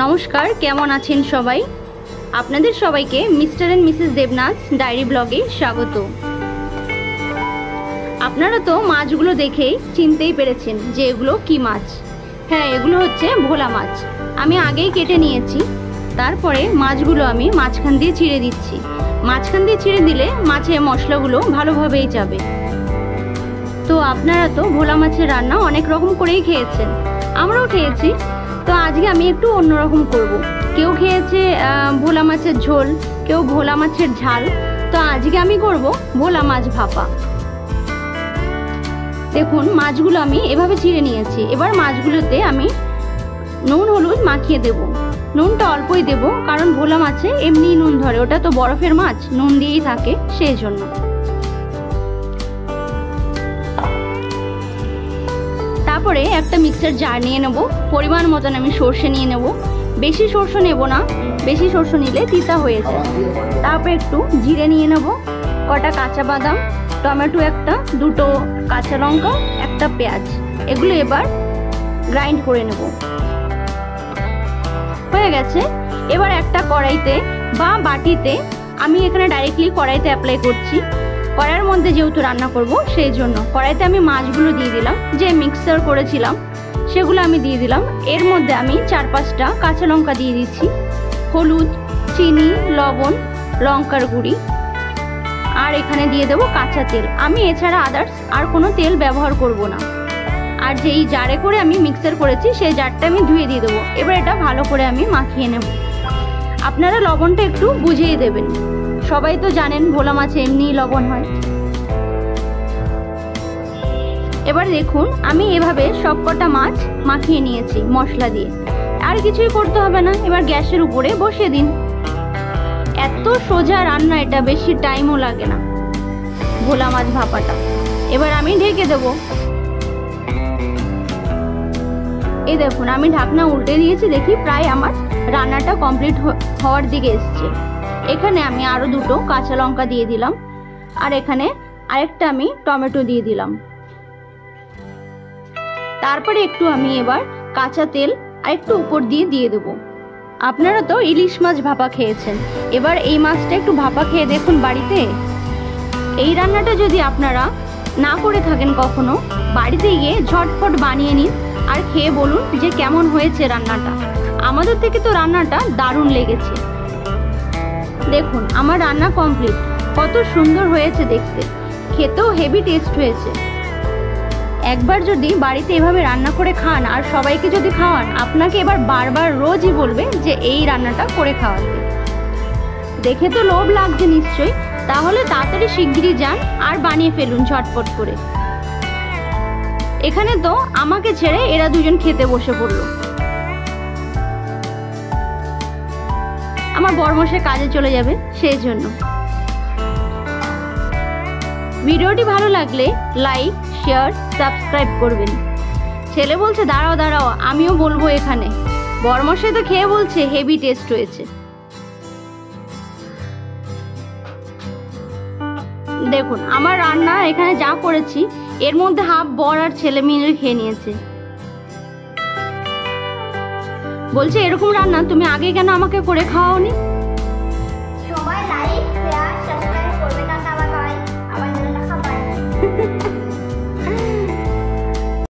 নমস্কার, কেমন আছেন সবাই? আপনাদের সবাইকে Mr and Mrs Debnath diary ব্লগে স্বাগত। আপনারা তো মাছগুলো দেখেই চিনতেই পেরেছেন যে এগুলো কি মাছ। হ্যাঁ, এগুলো হচ্ছে ভোলা মাছ। আমি আগেই কেটে নিয়েছি। তারপরে মাছগুলো আমি মাঝখান দিয়ে ছিঁড়ে দিচ্ছি। মাঝখান দিয়ে ছিঁড়ে দিলে মাছের মশলাগুলো ভালোভাবেই যাবে। তো আপনারা তো ভোলা মাছের রান্না অনেক রকম করেই খেয়েছেন, আমরাও খেয়েছি। তো আজকে আমি একটু অন্যরকম করব। কেউ খেয়েছে ভোলা মাছের ঝোল, কেউ ভোলা মাছের ঝাল। তো আজকে আমি করব ভোলা মাছ ভাপা। দেখুন, মাছগুলো আমি এভাবে ছিঁড়ে নিয়েছি। এবার মাছগুলোতে আমি নুন হলুদ মাখিয়ে দেব। নুনটা অল্পই দেব, কারণ ভোলা মাছে এমনি নুন ধরে, ওটা তো বরফের মাছ, নুন দিয়েই থাকে, সেই জন্য। তারপরে একটা মিক্সার জার নিয়ে নেব। পরিমাণ মতন আমি সর্ষে নিয়ে নেব। বেশি সর্ষে নেব না, বেশি সর্ষে নিলে তিতা হয়ে যায়। তারপরে একটু জিরে নিয়ে নেব, কটা কাঁচা বাদাম, টমেটো একটা, দুটো কাঁচা লঙ্কা, একটা পেঁয়াজ। এগুলো এবার গ্রাইন্ড করে নেব। হয়ে গেছে। এবার একটা কড়াইতে বা বাটিতে, আমি এখানে ডাইরেক্টলি কড়াইতে অ্যাপ্লাই করছি। কড়াইয়ের মধ্যে যেহেতু রান্না করব সেই জন্য কড়াইতে আমি মাছগুলো দিয়ে দিলাম, যে মিক্সার করেছিলাম সেগুলো আমি দিয়ে দিলাম। এর মধ্যে আমি 4-5টা কাঁচা লঙ্কা দিয়ে দিচ্ছি, হলুদ, চিনি, লবণ, লঙ্কার গুঁড়ি, আর এখানে দিয়ে দেবো কাঁচা তেল। আমি এছাড়া আদার্স আর কোনো তেল ব্যবহার করব না। আর যেই জারে করে আমি মিক্সার করেছি সেই জারটা আমি ধুয়ে দিয়ে দেবো। এবার এটা ভালো করে আমি মাখিয়ে নেব। আপনারা লবণটা একটু বুঝিয়ে দেবেন। সবাই তো জানেন ভোলা মাছে এমনি লবণ হয়। এবার দেখুন, আমি এভাবে সবকটা মাছ মাখিয়ে নিয়েছি মশলা দিয়ে। আর কিছুই করতে হবে না। এবার গ্যাসের উপরে বসিয়ে দিন। এত সোজা রান্না এটা, বেশি টাইমও লাগে না ভোলা মাছ ভাপাটা। এবার আমি ঢেকে দেব। এই দেখুন, আমি ঢাকনা উল্টে দিয়েছি। দেখি প্রায় আমার রান্নাটা কমপ্লিট হওয়ার দিকে এসছে। এখানে আমি আরো দুটো কাঁচা লঙ্কা দিয়ে দিলাম, আর এখানে আরেকটা আমি টমেটো দিয়ে দিলাম। তারপরে একটু আমি এবার কাঁচা তেল আর একটু উপর দিয়ে দেবো। আপনারা তো ইলিশ মাছ ভাপা খেয়েছেন, এবার এই মাছটা একটু ভাপা খেয়ে দেখুন বাড়িতে। এই রান্নাটা যদি আপনারা না করে থাকেন কখনো, বাড়িতে গিয়ে ঝটপট বানিয়ে নিন আর খেয়ে বলুন যে কেমন হয়েছে রান্নাটা। আমাদের থেকে তো রান্নাটা দারুণ লেগেছে। দেখুন, আমার রান্না কমপ্লিট। কত সুন্দর হয়েছে দেখতে, খেতেও হেভি টেস্ট হয়েছে। একবার যদি বাড়িতে এভাবে রান্না করে খান আর সবাইকে যদি খাওয়ান, আপনাকে এবার বারবার রোজই বলবে যে এই রান্নাটা করে খাওয়াতে। দেখে তো লোভ লাগছে নিশ্চয়ই। তাহলে তাড়াতাড়ি শিগগিরই যান আর বানিয়ে ফেলুন ঝটপট করে। এখানে তো আমাকে ছেড়ে এরা দুজন খেতে বসে পড়লো। আমার বরমশাই কাজে চলে যাবে, সেই জন্য। ভিডিওটি ভালো লাগলে লাইক, শেয়ার, সাবস্ক্রাইব করবেন। ছেলে বলছে দাঁড়াও দাঁড়াও, আমিও বলবো এখানে। বরমশাই তো খেয়ে বলছে হেভি টেস্ট হয়েছে। দেখুন, আমার রান্না এখানে যা করেছি এর মধ্যে হাফ বর আর ছেলে মিলে খেয়ে নিয়েছে। বলছে এরকম রান্না তুমি আগে কেন আমাকে করে খাওয়াওনি?